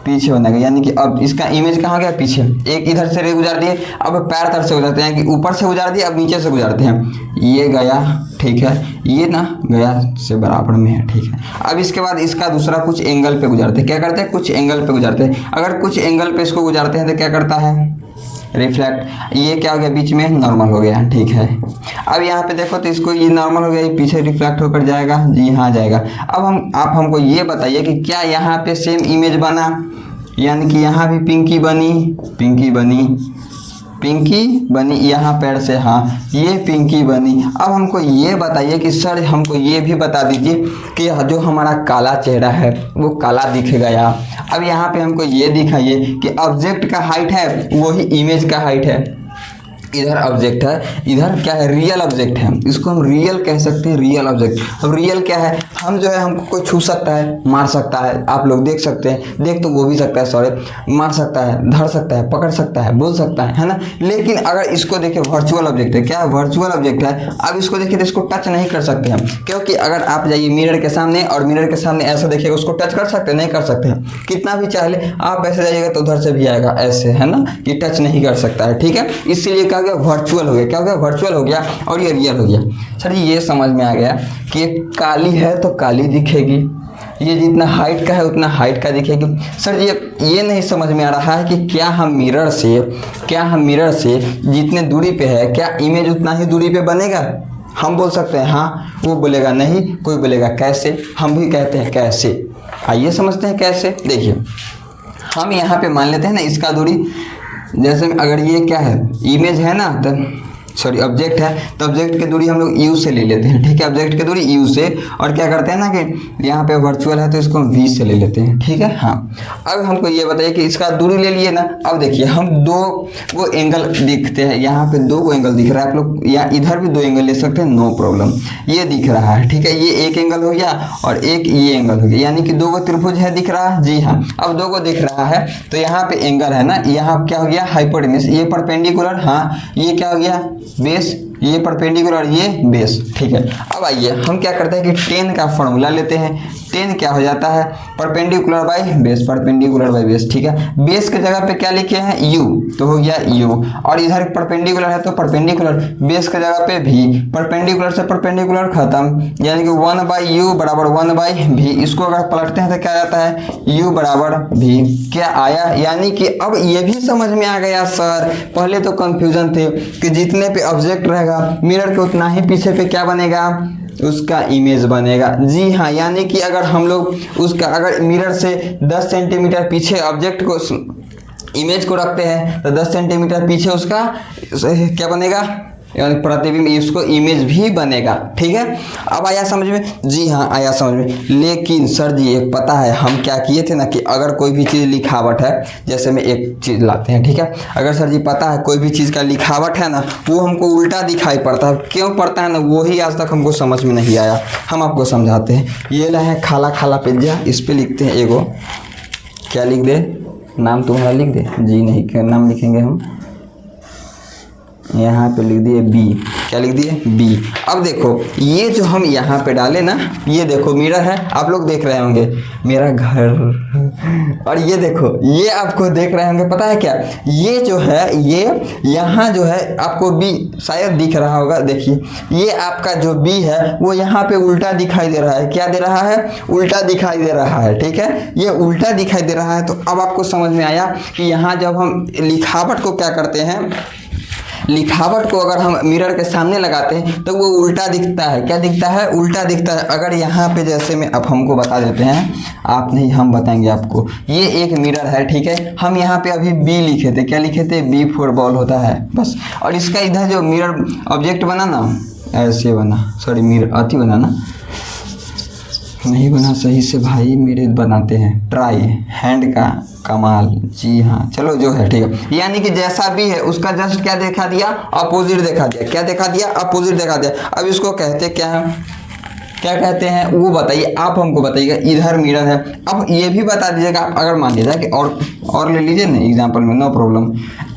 पीछे बनेगा, यानी कि अब इसका इमेज कहाँ गया? पीछे। एक इधर से रे गुजार दिए, अब पैर तरफ से गुजारते हैं कि ऊपर से गुजार दिए, अब नीचे से गुजारते हैं। ये गया, ठीक है, ये ना गया से बराबर में है, ठीक है। अब इसके बाद इसका दूसरा कुछ एंगल पे गुजारते हैं। क्या करते हैं? कुछ एंगल पे गुजारते हैं। अगर कुछ एंगल पे इसको गुजारते हैं तो क्या करता है? रिफ्लेक्ट। ये क्या हो गया? बीच में नॉर्मल हो गया, ठीक है। अब यहाँ पे देखो तो इसको ये नॉर्मल हो गया, ये पीछे रिफ्लेक्ट होकर जाएगा, जी हाँ जाएगा। अब आप हमको ये बताइए कि क्या यहाँ पे सेम इमेज बना, यानी कि यहाँ भी पिंकी बनी, पिंकी बनी यहाँ पैर से, हाँ ये पिंकी बनी। अब हमको ये बताइए कि सर हमको ये भी बता दीजिए कि जो हमारा काला चेहरा है वो काला दिख गया। अब यहाँ पे हमको ये दिखाइए कि ऑब्जेक्ट का हाइट है वही इमेज का हाइट है। इधर ऑब्जेक्ट है, इधर क्या है, रियल ऑब्जेक्ट है, इसको हम रियल कह सकते हैं, रियल ऑब्जेक्ट। अब रियल क्या है, हम जो है हमको कोई छू सकता है, मार सकता है, आप लोग देख सकते हैं, देख तो वो भी सकता है, सॉरी मार सकता है, धर सकता है, पकड़ सकता है, बोल सकता है ना। लेकिन अगर इसको देखें वर्चुअल ऑब्जेक्ट है, क्या वर्चुअल ऑब्जेक्ट है। अब इसको देखिए तो इसको टच नहीं कर सकते हैं, क्योंकि अगर आप जाइए मिरर के सामने और मिरर के सामने ऐसा देखिएगा, उसको टच कर सकते हैं, नहीं कर सकते हैं। कितना भी चाह ले आप ऐसे जाइएगा तो उधर से भी आएगा ऐसे, है ना, कि टच नहीं कर सकता है, ठीक है। इसीलिए क्या हो गया, वर्चुअल हो गया। क्या हो गया, वर्चुअल हो गया और ये रियल हो गया। सर ये समझ में आ गया कि काली है तो काली दिखेगी, ये जितना हाइट का है उतना हाइट का दिखेगी। सर ये नहीं समझ में आ रहा है कि क्या हम मिरर से जितने दूरी पे है क्या इमेज उतना ही दूरी पे बनेगा। हम बोल सकते हैं हाँ, वो बोलेगा नहीं, कोई बोलेगा कैसे, हम भी कहते हैं कैसे। आइए समझते हैं कैसे। देखिए हम यहाँ पे मान लेते हैं ना इसका दूरी, जैसे अगर ये क्या है इमेज है ना, तो सॉरी ऑब्जेक्ट है, तो ऑब्जेक्ट की दूरी हम लोग यू से ले लेते हैं, ठीक है। ऑब्जेक्ट की दूरी यू से, और क्या करते हैं ना कि यहाँ पे वर्चुअल है तो इसको हम वी से ले लेते हैं, ठीक है। हाँ अब हमको ये बताइए कि इसका दूरी ले लिए ना। अब देखिए हम दो वो एंगल दिखते हैं, यहाँ पे दो वो एंगल दिख रहा है, आप लोग यहाँ इधर भी दो एंगल ले सकते हैं, नो प्रॉब्लम। ये दिख रहा है, ठीक है, ये एक एंगल हो गया और एक ये एंगल हो गया, यानी कि दो को त्रिभुज है दिख रहा है, जी हाँ। अब दो को दिख रहा है तो यहाँ पे एंगल है ना, यहाँ क्या हो गया हाइपोटेन्यूस, ये परपेंडिकुलर, हाँ ये क्या हो गया बेस, ये परपेंडिकुलर ये बेस, ठीक है। अब आइए हम क्या करते हैं कि टेन का फॉर्मूला लेते हैं। टेन क्या हो जाता है, perpendicular by base, perpendicular by base, ठीक है। बेस के जगह पे क्या लिखे हैं यू, तो हो गया यू, और इधर परपेंडिकुलर है तो परपेंडिकुलर, बेस के जगह पे भी, परपेंडिकुलर से परपेंडिकुलर खत्म, यानी कि 1/u बराबर 1/v। इसको अगर पलटते हैं तो क्या आता है u बराबर v, क्या आया। यानी कि अब ये भी समझ में आ गया सर, पहले तो कंफ्यूजन थे कि जितने पे ऑब्जेक्ट रहेगा मिरर के उतना ही पीछे पे क्या बनेगा, उसका इमेज बनेगा, जी हाँ। यानी कि अगर हम लोग उसका अगर मिरर से 10 सेंटीमीटर पीछे ऑब्जेक्ट को इमेज को रखते हैं तो 10 सेंटीमीटर पीछे उसका क्या बनेगा, यानी प्रतिबिंब, इसको इमेज भी बनेगा, ठीक है। अब आया समझ में, जी हाँ आया समझ में। लेकिन सर जी एक पता है हम क्या किए थे ना कि अगर कोई भी चीज़ लिखावट है, जैसे में एक चीज़ लाते हैं, ठीक है, अगर सर जी पता है कोई भी चीज़ का लिखावट है ना वो हमको उल्टा दिखाई पड़ता है, क्यों पड़ता है ना वही आज तक हमको समझ में नहीं आया। हम आपको समझाते हैं। ये ला है खाला खाला पिज्जा, इस पर लिखते हैं एगो, क्या लिख दे, नाम तुम्हारा लिख दे, जी नहीं क्या नाम लिखेंगे हम, यहाँ पे लिख दिए बी, क्या लिख दिए बी। अब देखो ये जो हम यहाँ पे डाले ना, ये देखो मिरर है, आप लोग देख रहे होंगे मेरा घर, और ये देखो ये आपको देख रहे होंगे, पता है क्या, ये जो है ये यहाँ जो है आपको बी शायद दिख रहा होगा, देखिए ये आपका जो बी है वो यहाँ पे उल्टा दिखाई दे रहा है, क्या दे रहा है, उल्टा दिखाई दे रहा है, ठीक है, ये उल्टा दिखाई दे रहा है। तो अब आपको समझ में आया कि यहाँ जब हम लिखावट को क्या करते हैं, लिखावट को अगर हम मिरर के सामने लगाते हैं तो वो उल्टा दिखता है, क्या दिखता है, उल्टा दिखता है। अगर यहाँ पे जैसे में अब हमको बता देते हैं, आप नहीं हम बताएंगे आपको, ये एक मिरर है, ठीक है, हम यहाँ पे अभी बी लिखे थे, क्या लिखे थे, बी फॉर बॉल होता है बस। और इसका इधर जो मिरर ऑब्जेक्ट बना ना ऐसे बना, सॉरी मिरर अति बना ना, नहीं बना सही से भाई, मेरे बनाते हैं ट्राई हैंड का कमाल, जी हाँ चलो जो है ठीक है। यानी कि जैसा भी है उसका जस्ट क्या देखा दिया, अपोजिट देखा दिया, क्या देखा दिया, अपोजिट देखा दिया। अब इसको कहते क्या है, क्या कहते हैं वो बताइए, आप हमको बताइएगा। इधर मिरर है, अब ये भी बता दीजिएगा आप, अगर मान लीजिए कि और ले लीजिए ना एग्जांपल में, नो प्रॉब्लम।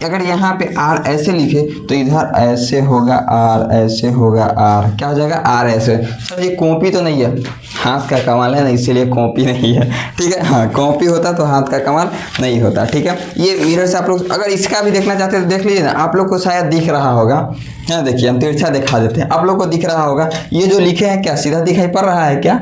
अगर यहाँ पे आर ऐसे लिखे तो इधर ऐसे होगा, आर ऐसे होगा, आर क्या हो जाएगा, आर ऐसे। सर ये कॉपी तो नहीं है, हाथ का कमाल है ना, इसीलिए कॉपी नहीं है, ठीक है। हाँ कॉपी होता तो हाथ का कमाल नहीं होता, ठीक है। ये मिरर से आप लोग अगर इसका भी देखना चाहते हैं तो देख लीजिए ना, आप लोग को शायद दिख रहा होगा, यहाँ देखिए हम तिरछा दिखा देते हैं, आप लोग को दिख रहा होगा। ये जो लिखे हैं क्या सीधा दिखाई पड़ रहा है क्या,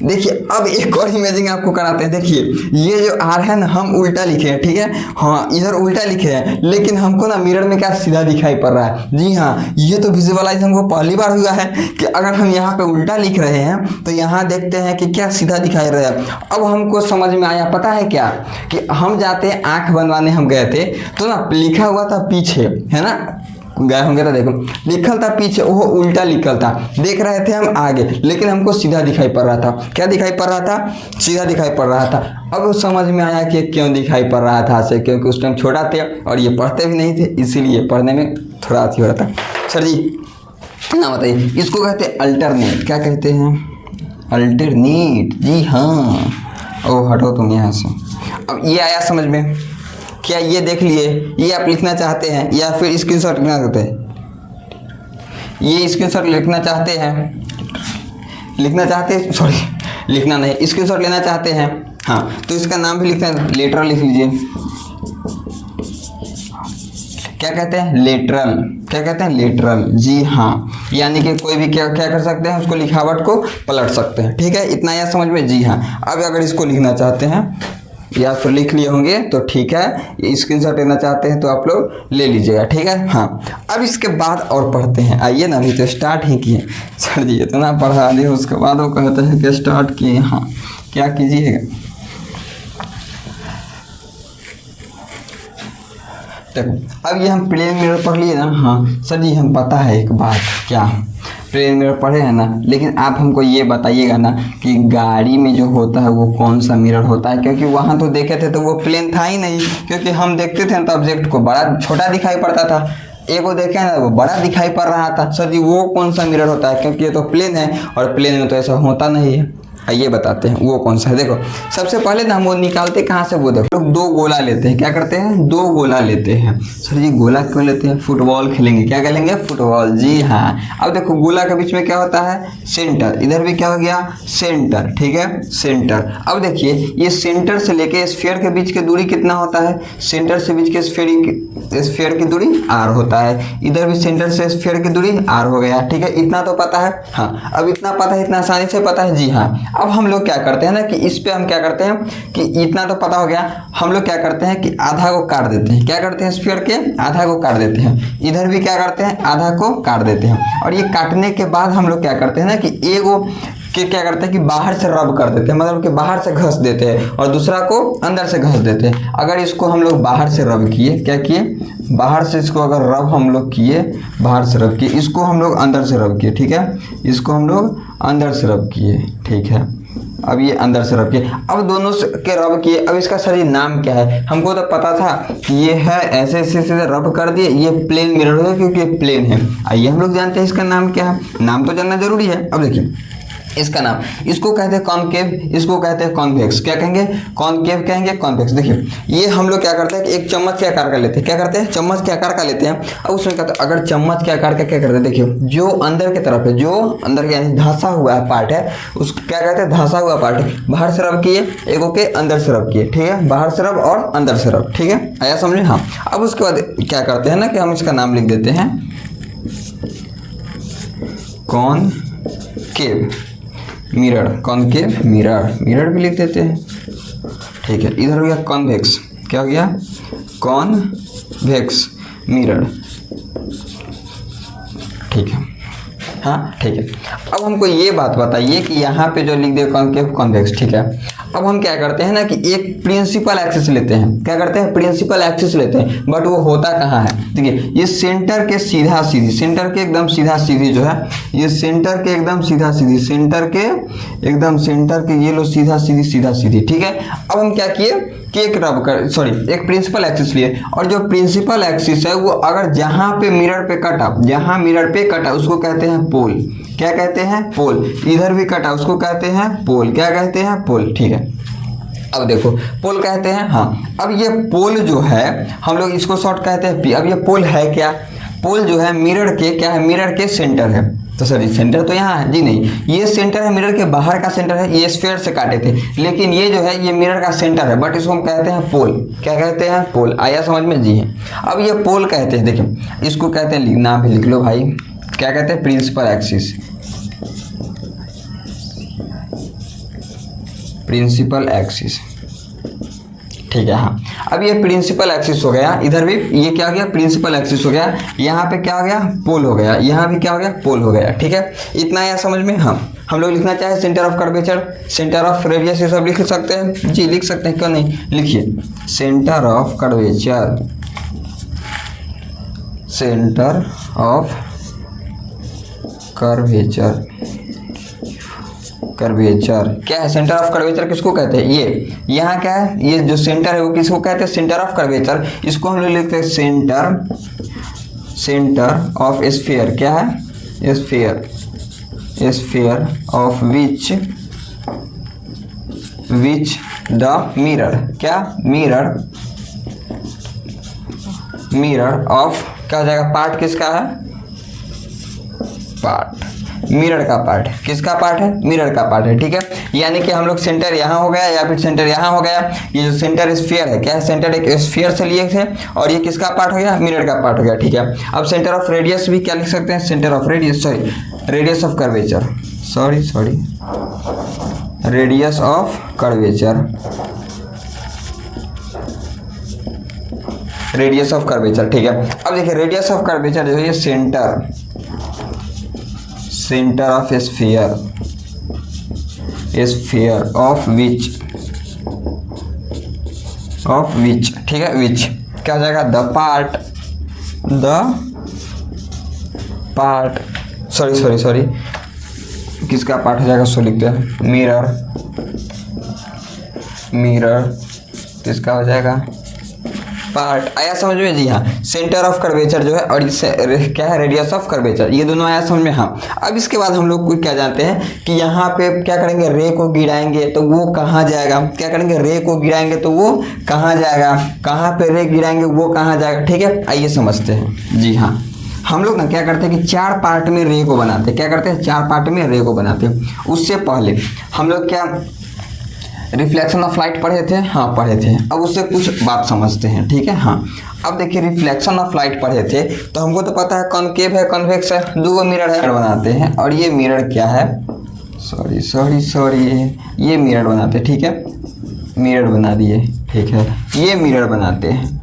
देखिए अब एक और इमेजिंग आपको कराते हैं। देखिए ये जो आर है ना, हम उल्टा लिखे हैं, ठीक है, हाँ इधर उल्टा लिखे हैं, लेकिन हमको ना मिरर में क्या सीधा दिखाई पड़ रहा है। जी हाँ, ये तो विजुअलाइज हमको पहली बार हुआ है कि अगर हम यहाँ पे उल्टा लिख रहे हैं तो यहाँ देखते हैं कि क्या सीधा दिखाई रहा है। अब हमको समझ में आया, पता है क्या, कि हम जाते हैं आँख बनवाने, हम गए थे तो ना लिखा हुआ था पीछे, है ना, गए होंगे तो देखो लिखल था पीछे, वो उल्टा लिखल था, देख रहे थे हम आगे, लेकिन हमको सीधा दिखाई पड़ रहा था। क्या दिखाई पड़ रहा था? सीधा दिखाई पड़ रहा था। अब समझ में आया कि क्यों दिखाई पड़ रहा था ऐसे, क्योंकि उस टाइम छोटा थे और ये पढ़ते भी नहीं थे, इसीलिए पढ़ने में थोड़ा अथी हो रहा था। सर जी ना बताइए, इसको कहते हैं अल्टरनेट। क्या कहते हैं? अल्टरनेट। जी हाँ, ओ हटो तुम यहाँ से। अब ये आया समझ में? क्या ये देख लिए? ये आप लिखना चाहते हैं या फिर स्क्रीनशॉट लेना चाहते हैं? ये स्क्रीनशॉट लिखना चाहते हैं, लिखना चाहते हैं, सॉरी लिखना नहीं, स्क्रीनशॉट लेना चाहते हैं। हाँ तो इसका नाम भी लिखना है, लेटरल लिख लीजिए। क्या कहते हैं? लेटरल। क्या कहते हैं? लेटरल। जी हाँ, यानी कि कोई भी क्या क्या कर सकते हैं, उसको लिखावट को पलट सकते हैं। ठीक है, इतना या समझ में? जी हाँ। अब अगर इसको लिखना चाहते हैं या फिर लिख लिए होंगे तो ठीक है, स्क्रीनशॉट लेना चाहते हैं तो आप लोग ले लीजिएगा। ठीक है, हाँ। अब इसके बाद और पढ़ते हैं, आइए ना, अभी तो स्टार्ट ही किए। सर जी इतना पढ़ा दिए, उसके बाद वो कहते हैं कि स्टार्ट किए। हाँ क्या कीजिएगा, देखो अब ये हम प्लेन मिरर पढ़ लिए ना। हाँ सर जी हम पता है एक बात, क्या प्लेन मिरर पढ़े हैं ना, लेकिन आप हमको ये बताइएगा ना कि गाड़ी में जो होता है वो कौन सा मिरर होता है, क्योंकि वहाँ तो देखे थे तो वो प्लेन था ही नहीं, क्योंकि हम देखते थे तो ऑब्जेक्ट को बड़ा छोटा दिखाई पड़ता था, एगो देखे ना वो बड़ा दिखाई पड़ रहा था। सर जी वो कौन सा मिरर होता है, क्योंकि ये तो प्लेन है और प्लेन में तो ऐसा होता नहीं है। आइए बताते हैं वो कौन सा है। देखो सबसे पहले ना हम वो निकालते कहाँ से, वो देखो लोग दो गोला लेते हैं। क्या करते हैं? दो गोला लेते हैं। सर जी गोला क्यों लेते हैं? फुटबॉल खेलेंगे। क्या खेलेंगे? फुटबॉल। जी हाँ। अब देखो गोला के बीच में क्या होता है? सेंटर। इधर भी क्या हो गया? सेंटर। ठीक है, सेंटर। अब देखिए ये सेंटर से लेके स्फीयर के बीच की दूरी कितना होता है? सेंटर से बीच के स्फीयर की दूरी r होता है। इधर भी सेंटर से स्फीयर की दूरी r हो गया। ठीक है, इतना तो पता है। हाँ अब इतना पता है, इतना आसानी से पता है। जी हाँ। अब हम लोग क्या करते हैं ना कि इस पे हम क्या करते हैं कि इतना तो पता हो गया, हम लोग क्या करते हैं कि आधा को काट देते हैं। क्या करते हैं? स्फीयर के आधा को काट देते हैं। इधर भी क्या करते हैं? आधा को काट देते हैं। और ये काटने के बाद हम लोग क्या करते हैं ना कि एगो कि क्या करते हैं कि बाहर से रब कर देते हैं, मतलब कि बाहर से घस देते हैं, और दूसरा को अंदर से घस देते हैं। अगर इसको हम लोग बाहर से रब किए, क्या किए? बाहर से इसको अगर रब हम लोग किए, बाहर से रब किए, इसको हम लोग अंदर से रब किए। ठीक है, इसको हम लोग अंदर से रब किए। ठीक है, अब ये अंदर से रब किए, अब दोनों के रब किए। अब इसका सर ये नाम क्या है? हमको तो पता था कि ये है, ऐसे ऐसे से रब कर दिए, ये प्लेन मिरर है क्योंकि ये प्लेन है। आइए हम लोग जानते हैं इसका नाम क्या है। नाम तो जानना जरूरी है। अब देखिए इसका नाम, इसको कहते हैं कॉनकेव, इसको कहते हैं कॉन्वेक्स। क्या कहेंगे? कॉनकेव कहेंगे, कॉन्वेक्स। देखिए ये हम लोग क्या करते हैं कि एक चम्मच के आकार का लेते हैं। क्या करते हैं? चम्मच के आकार का लेते हैं। अब उसमें कहते हैं अगर चम्मच के आकार का क्या करते हैं, देखिए जो अंदर की तरफ है, जो अंदर के यानी धंसा हुआ पार्ट है, उसको क्या कहते हैं? धंसा हुआ पार्ट। बाहर से रब किए, एगो के अंदर से रब किए। ठीक है, बाहर से रब और अंदर से रब। ठीक है, आया समझे? हाँ। अब उसके बाद क्या करते हैं ना कि हम इसका नाम लिख देते हैं concave mirror. Concave mirror, mirror भी लिख देते हैं। ठीक है, इधर हो गया कॉन्वेक्स। क्या हो गया? Convex mirror. ठीक है, हाँ ठीक है। अब हमको ये बात बताइए कि यहाँ पे जो लिख दिया कॉनकेव कॉन्वेक्स, ठीक है। अब हम क्या करते हैं ना कि एक प्रिंसिपल एक्सिस लेते हैं। क्या करते हैं? प्रिंसिपल एक्सिस लेते हैं, बट वो होता कहाँ है? देखिए ये सेंटर के सीधा सीधी, सेंटर के एकदम सीधा सीधी जो है, ये सेंटर के एकदम सीधा सीधी, सेंटर के एकदम सेंटर के ये लो सीधा सीधी सीधा सीधी। ठीक है, अब हम क्या किए कि एक प्रिंसिपल एक्सिस लिए, और जो प्रिंसिपल एक्सिस है वो अगर जहाँ पे मिरर पे कटा, जहाँ मिरर पे कटा उसको कहते हैं पोल। क्या कहते हैं? पोल। इधर भी कटा उसको कहते हैं पोल। क्या कहते हैं? पोल। ठीक है, अब देखो पोल कहते हैं। हाँ अब ये पोल जो है हम लोग इसको शॉर्ट कहते हैं पी। अब ये पोल है क्या? पोल जो है मिरर के क्या है? मिरर के सेंटर है। तो सर सेंटर तो यहाँ है? जी नहीं, ये सेंटर है, मिरर के बाहर का सेंटर है। ये स्फीयर से काटे थे, लेकिन ये जो है ये मिरर का सेंटर है, बट इसको हम कहते हैं पोल। क्या कहते हैं? पोल। आया समझ में? जी है। अब ये पोल कहते हैं, देखिए इसको कहते हैं, नाम भी लिख लो भाई, क्या कहते हैं? Principal axis. प्रिंसिपल एक्सिस, ठीक है। हाँ, अब ये प्रिंसिपल एक्सिस हो गया, इधर भी ये क्या हो गया, प्रिंसिपल एक्सिस हो गया, यहाँ पे क्या हो गया, पोल हो गया, यहाँ भी क्या हो गया, पोल हो गया, ठीक है। इतना आया समझ में। हाँ, हम लोग लिखना चाहे centre of curvature, centre of radius, ये सब लिख सकते हैं जी, लिख सकते हैं, क्यों नहीं, लिखिए centre of curvature, centre of curvature, curvature क्या है, सेंटर ऑफ कर्वेचर किसको कहते हैं, ये यहाँ क्या है, ये जो सेंटर है वो किसको कहते हैं, सेंटर ऑफ कर्वेचर। इसको हम लोग लिखते हैं सेंटर, सेंटर ऑफ स्फीयर, क्या है, sphere, sphere of which the mirror, क्या, मिरर, मिरर ऑफ, क्या हो जाएगा, पार्ट किसका है, पार्ट, मिरर का पार्ट, किसका पार्ट है, मिरर का पार्ट है, ठीक है। यानी कि हम लोग सेंटर यहाँ हो गया या फिर सेंटर यहाँ हो गया, ये जो सेंटर स्फीयर है, क्या है, सेंटर एक स्फीयर से लिए थे और ये किसका पार्ट हो गया, मिरर का पार्ट हो गया, ठीक है। अब सेंटर ऑफ रेडियस भी क्या लिख सकते हैं, centre of radius, sorry radius of curvature, sorry radius of curvature, radius of curvature, ठीक है। अब देखिए रेडियस ऑफ कर्वेचर जो है ये centre, centre of sphere, sphere of which, of which, ठीक है, विच क्या हो जाएगा, the part, the part, sorry किसका पार्ट हो जाएगा, सो लिखते हैं मिरर, मिरर किसका हो जाएगा, पार्ट। आया समझ में जी। हाँ, सेंटर ऑफ कर्वेचर जो है और क्या है, रेडियस ऑफ कर्वेचर, ये दोनों आया समझ में। हाँ, अब इसके बाद हम लोग क्या जानते हैं कि यहाँ पे क्या करेंगे, रे को गिराएंगे तो वो कहाँ जाएगा, क्या करेंगे, रे को गिराएंगे तो वो कहाँ जाएगा, कहाँ पे रे गिराएंगे वो कहाँ जाएगा, ठीक है। आइए समझते हैं जी। हाँ, हम लोग ना क्या करते हैं कि 4 पार्ट में रे को बनाते हैं, क्या करते हैं, 4 पार्ट में रे को बनाते हैं। उससे पहले हम लोग क्या रिफ्लेक्शन ऑफ लाइट पढ़े थे, हाँ पढ़े थे। अब उससे कुछ बात समझते हैं, ठीक है। हाँ, अब देखिए रिफ्लेक्शन ऑफ लाइट पढ़े थे तो हमको तो पता है कॉनकेव है, कॉन्वेक्स है, 2 मिरर है, बनाते हैं। और ये मिरर क्या है, सॉरी ये मिरर बनाते हैं, ठीक है, मिरर बना दिए, ठीक है, ये मिरर बनाते हैं,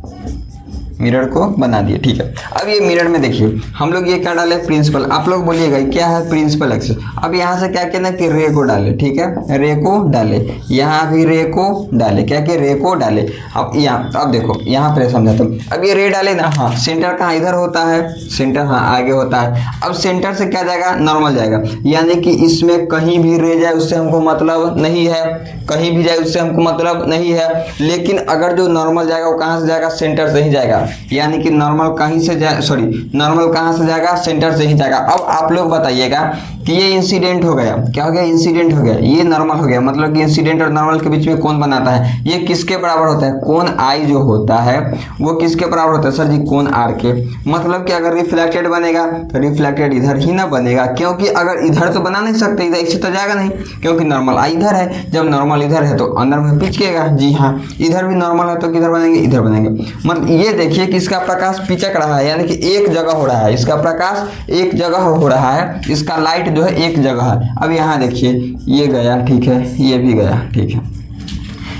मिरर को बना दिए, ठीक है। अब ये मिरर में देखिए हम लोग ये क्या डाले, प्रिंसिपल, आप लोग बोलिएगा क्या है, प्रिंसिपल एक्सिस। अब यहाँ से क्या कहना कि रे को डाले, ठीक है, रे को डाले, यहाँ भी रे को डाले, क्या कि रे को डाले। अब यहाँ, अब देखो यहाँ पे समझाता हूँ। अब ये रे डाले ना, हाँ सेंटर कहाँ, इधर होता है, सेंटर हाँ आगे होता है। अब सेंटर से क्या जाएगा, नॉर्मल जाएगा, यानी कि इसमें कहीं भी रे जाए उससे हमको मतलब नहीं है, कहीं भी जाए उससे हमको मतलब नहीं है। लेकिन अगर जो नॉर्मल जाएगा वो कहाँ से जाएगा, सेंटर से ही जाएगा, यानी कि नॉर्मल कहीं से जाए, नॉर्मल कहाँ से जाएगा, सेंटर से ही जाएगा। अब आप लोग बताइएगा कि ये इंसिडेंट हो गया, क्या हो गया, इंसिडेंट हो गया, ये नॉर्मल हो गया, मतलब कि इंसिडेंट और नॉर्मल के बीच में कौन बनाता है, ये किसके बराबर होता है, कोण आई जो होता है वो किसके बराबर होता है, सर जी कोण आर के। मतलब कि अगर रिफ्लेक्टेड बनेगा तो रिफ्लेक्टेड इधर ही ना बनेगा, क्योंकि अगर इधर तो बना नहीं सकते, इधर इससे तो जाएगा नहीं, क्योंकि नॉर्मल आई इधर है। जब नॉर्मल इधर है तो अंदर में पिचकेगा, जी हाँ। इधर भी नॉर्मल है तो किधर बनेंगे, इधर बनेंगे। मतलब ये देखिए कि इसका प्रकाश पिचक रहा है, यानी कि एक जगह हो रहा है, इसका प्रकाश एक जगह हो रहा है, इसका लाइट जो है एक जगह है। अब यहाँ देखिए ये गया, ठीक है, ये भी गया, ठीक है,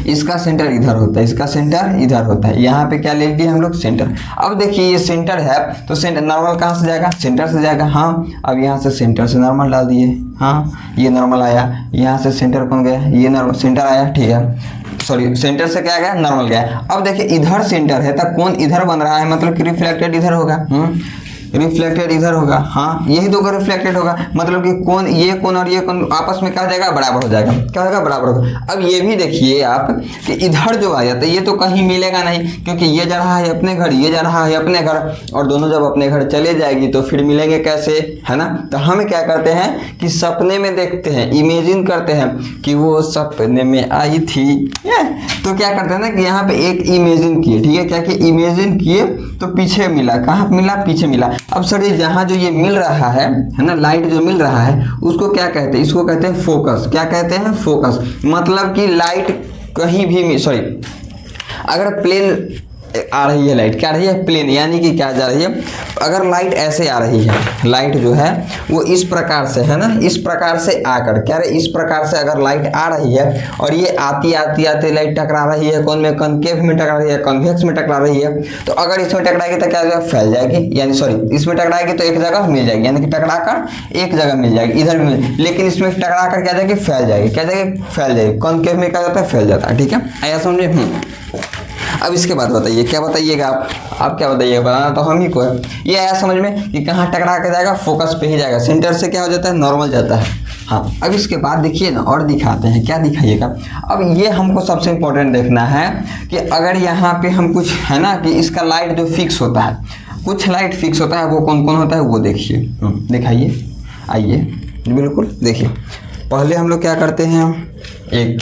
इसका सेंटर इधर होता है, इसका सेंटर इधर होता है। यहाँ पे क्या ले लिए हम लोग, सेंटर। अब देखिए ये सेंटर है तो सेंटर नॉर्मल कहाँ से जाएगा, सेंटर से जाएगा, हाँ। अब यहाँ से सेंटर से नॉर्मल डाल दिए, हाँ, ये नॉर्मल आया, यहाँ से सेंटर कौन गया, ये नॉर्मल सेंटर आया, ठीक है, सॉरी सेंटर से क्या गया, नॉर्मल गया। अब देखिए इधर सेंटर है तो कौन इधर बन रहा है, मतलब कि रिफ्लेक्टेड इधर होगा, रिफ्लेक्टेड इधर होगा, हाँ यही दो का रिफ्लेक्टेड होगा, मतलब कि कौन, ये कौन और ये कौन आपस में क्या हो जाएगा, बराबर हो जाएगा, क्या होगा, बराबर होगा। अब ये भी देखिए आप कि इधर जो आ जाता है ये तो कहीं मिलेगा नहीं, क्योंकि ये जा रहा है अपने घर, ये जा रहा है अपने घर, और दोनों जब अपने घर चले जाएगी तो फिर मिलेंगे कैसे, है ना। तो हम क्या करते हैं कि सपने में देखते हैं, इमेजिन करते हैं कि वो सपने में आई थी, तो क्या करते हैं ना कि यहाँ पे एक इमेजिन किए, ठीक है, क्या कि इमेजिन किए तो पीछे मिला, कहाँ मिला, पीछे मिला। अब सर ये जहाँ जो ये मिल रहा है ना, लाइट जो मिल रहा है उसको क्या कहते हैं, इसको कहते हैं फोकस। क्या कहते हैं, फोकस। मतलब कि लाइट कहीं भी, सॉरी अगर प्लेन आ रही है लाइट, क्या आ रही है, प्लेन, यानी कि क्या जा रही है, अगर लाइट ऐसे आ रही है, लाइट जो है वो इस प्रकार से है ना, इस प्रकार से आकर क्या रहे, इस प्रकार से अगर लाइट आ रही है और ये आती आती आती लाइट टकरा रही है कौन में, कनकेव में टकरा रही है, कन्वेक्स में टकरा रही है, तो अगर इसमें टकराएगी तो क्या हो जाएगा, फैल जाएगी, यानी सॉरी इसमें टकराएगी तो एक जगह मिल जाएगी, यानी कि टकरा कर एक जगह मिल जाएगी, इधर भी मिल, लेकिन इसमें टकरा कर क्या जाएगी, फैल जाएगी, क्या जाएगी, फैल जाएगी, कनकेव में क्या जाता है, फैल जाता है। ठीक है, आया समझे। अब इसके बाद बताइए, क्या बताइएगा आप क्या बताइएगा, बताना तो हम ही को है। ये आया समझ में कि कहाँ टकरा के जाएगा, फोकस पे ही जाएगा, सेंटर से क्या हो जाता है, नॉर्मल जाता है। हाँ, अब इसके बाद देखिए ना, और दिखाते हैं, क्या दिखाइएगा। अब ये हमको सबसे इम्पोर्टेंट देखना है कि अगर यहाँ पे हम कुछ है ना कि इसका लाइट जो फिक्स होता है, कुछ लाइट फिक्स होता है, वो कौन कौन होता है वो देखिए, दिखाइए, आइए बिल्कुल देखिए। पहले हम लोग क्या करते हैं, एक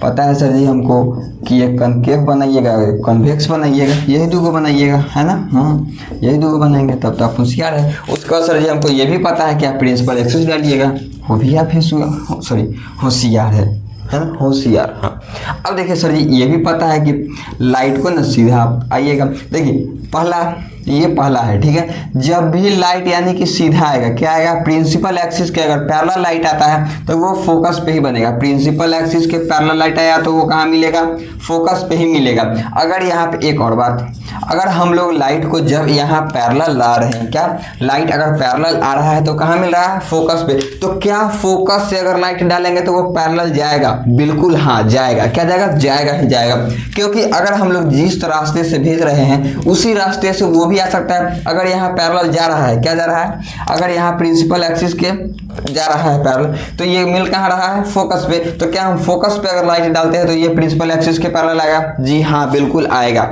पता है सर जी हमको कि एक कनकेव बनाइएगा, एक कन्वेक्स बनाइएगा, यही दो को बनाइएगा, है ना, हाँ यही दो को बनाएंगे, तब तो आप होशियार है। उसका सर जी हमको ये भी पता है कि आप प्रिंसिपल एक्सेस डालिएगा, वो भी आप होशियार है ना, होशियार। हाँ, अब देखिए सर जी ये भी पता है कि लाइट को ना सीधा आप आइएगा, देखिए पहला, ये पहला है, ठीक है। जब भी लाइट यानी कि सीधा आएगा, क्या आएगा, प्रिंसिपल एक्सिस के अगर पैरेलल लाइट आता है तो वो फोकस पे ही बनेगा। प्रिंसिपल एक्सिस के पैरेलल लाइट आया तो वो कहाँ मिलेगा, फोकस पे ही मिलेगा। अगर यहाँ पे एक और बात, अगर हम लोग लाइट को जब यहाँ पैरेलल ला रहे हैं, क्या लाइट अगर पैरेलल आ रहा है तो कहाँ मिल रहा है, फोकस पे, तो क्या फोकस से अगर लाइट डालेंगे तो वो पैरेलल जाएगा, बिल्कुल हाँ जाएगा, क्या जाएगा, जाएगा ही जाएगा, क्योंकि अगर हम लोग जिस रास्ते से भेज रहे हैं उसी रास्ते से वो भी आ सकता है। अगर यहाँ पैरेलल जा रहा है, क्या जा रहा है, अगर यहाँ प्रिंसिपल एक्सिस के जा रहा है पैरेलल, तो ये मिल कहाँ रहा है, फोकस पे, तो क्या हम फोकस पे अगर लाइट डालते हैं तो ये प्रिंसिपल एक्सिस के पैरेलल आएगा, जी हाँ बिल्कुल आएगा।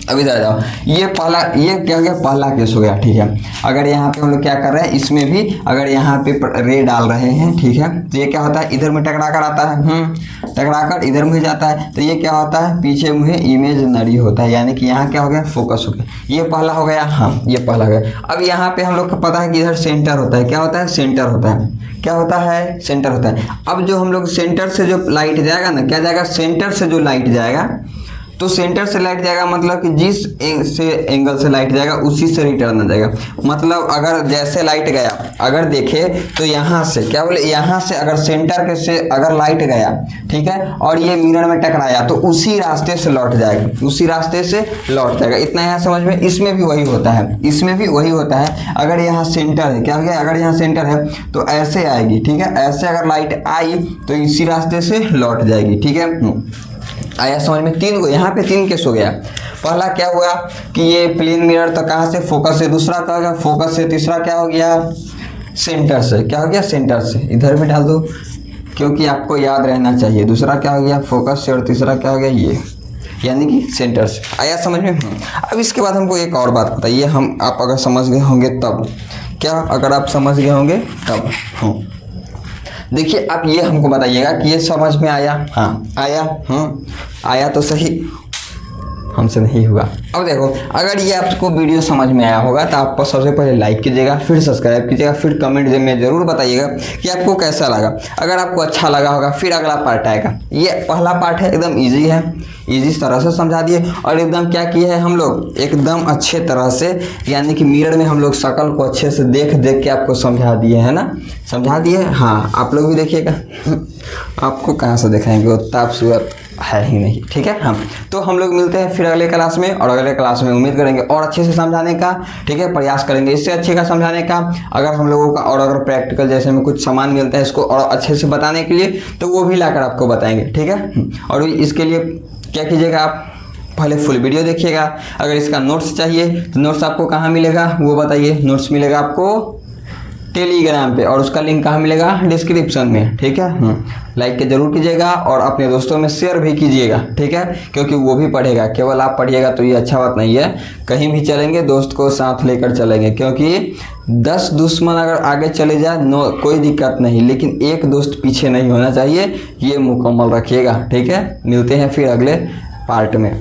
अभी इधर जाओ, ये पहला, ये क्या हो गया, पहला केस हो गया, ठीक है। अगर यहाँ पे हम लोग क्या कर रहे हैं, इसमें भी अगर यहाँ पे रे डाल रहे हैं, ठीक है, तो ये क्या होता है, इधर में टकरा कर आता है, टकरा कर इधर मुझे जाता है, तो ये क्या होता है, पीछे मुझे इमेजिनरी होता है, यानी कि यहाँ क्या हो गया, फोकस हो गया, ये पहला हो गया, हाँ ये पहला हो गया। अब यहाँ पे हम लोग को पता है कि इधर सेंटर होता है, क्या होता है, सेंटर होता है, क्या होता है, सेंटर होता है। अब जो हम लोग सेंटर से जो लाइट जाएगा ना, क्या जाएगा, सेंटर से जो लाइट जाएगा, तो सेंटर से लाइट जाएगा मतलब कि जिस एंगल से लाइट जाएगा उसी से रिटर्न आ जाएगा। मतलब अगर जैसे लाइट गया, अगर देखे तो यहाँ से क्या बोले, यहाँ से अगर सेंटर के से अगर लाइट गया, ठीक है, और ये मिरर में टकराया तो उसी रास्ते से लौट जाएगा, उसी रास्ते से लौट जाएगा। इतना यहाँ समझ में, इसमें भी वही होता है, इसमें भी वही होता है। अगर यहाँ सेंटर है, क्या हो गया, अगर यहाँ सेंटर है तो ऐसे आएगी, ठीक है, ऐसे अगर लाइट आई तो इसी रास्ते से लौट जाएगी, ठीक है। आया समझ में, तीन को यहाँ पे तीन केस हो गया। पहला क्या हुआ कि ये प्लेन मिरर तो कहाँ से, फोकस से, दूसरा क्या हो गया, फोकस से, तीसरा क्या हो गया, सेंटर से, क्या हो गया, सेंटर से, इधर भी डाल दो क्योंकि आपको याद रहना चाहिए। दूसरा क्या हो गया, फोकस से, और तीसरा क्या हो गया, ये यानी कि सेंटर से। आया समझ में। अब इसके बाद हमको एक और बात बताइए, हम आप अगर समझ गए होंगे तब, क्या अगर आप समझ गए होंगे तब, हाँ देखिए आप ये हमको बताइएगा कि ये समझ में आया, हाँ आया, आया तो सही, हमसे नहीं हुआ। अब देखो, अगर ये आपको वीडियो समझ में आया होगा तो आप सबसे पहले लाइक कीजिएगा, फिर सब्सक्राइब कीजिएगा, फिर कमेंट में ज़रूर बताइएगा कि आपको कैसा लगा। अगर आपको अच्छा लगा होगा फिर अगला पार्ट आएगा। ये पहला पार्ट है, एकदम इजी है, इजी तरह से समझा दिए, और एकदम क्या किए हैं हम लोग, एकदम अच्छे तरह से, यानी कि मिरर में हम लोग शक्ल को अच्छे से देख देख के आपको समझा दिए है ना, समझा दिए। हाँ आप लोग भी देखिएगा, आपको कहाँ से दिखाएंगे, उतना आप सूरत है ही नहीं, ठीक है। हम तो हम लोग मिलते हैं फिर अगले क्लास में, और अगले क्लास में उम्मीद करेंगे और अच्छे से समझाने का, ठीक है, प्रयास करेंगे इससे अच्छे का समझाने का। अगर हम लोगों का और अगर प्रैक्टिकल जैसे में कुछ सामान मिलता है इसको और अच्छे से बताने के लिए, तो वो भी लाकर आपको बताएंगे, ठीक है। और इसके लिए क्या कीजिएगा, आप पहले फुल वीडियो देखिएगा। अगर इसका नोट्स चाहिए तो नोट्स आपको कहाँ मिलेगा वो बताइए। नोट्स मिलेगा आपको टेलीग्राम पे, और उसका लिंक कहाँ मिलेगा, डिस्क्रिप्शन में, ठीक है। लाइक के जरूर कीजिएगा और अपने दोस्तों में शेयर भी कीजिएगा, ठीक है, क्योंकि वो भी पढ़ेगा। केवल आप पढ़िएगा तो ये अच्छा बात नहीं है, कहीं भी चलेंगे दोस्त को साथ लेकर चलेंगे, क्योंकि 10 दुश्मन अगर आगे चले जाए कोई दिक्कत नहीं, लेकिन एक दोस्त पीछे नहीं होना चाहिए, ये मुकम्मल रखिएगा, ठीक है। मिलते हैं फिर अगले पार्ट में।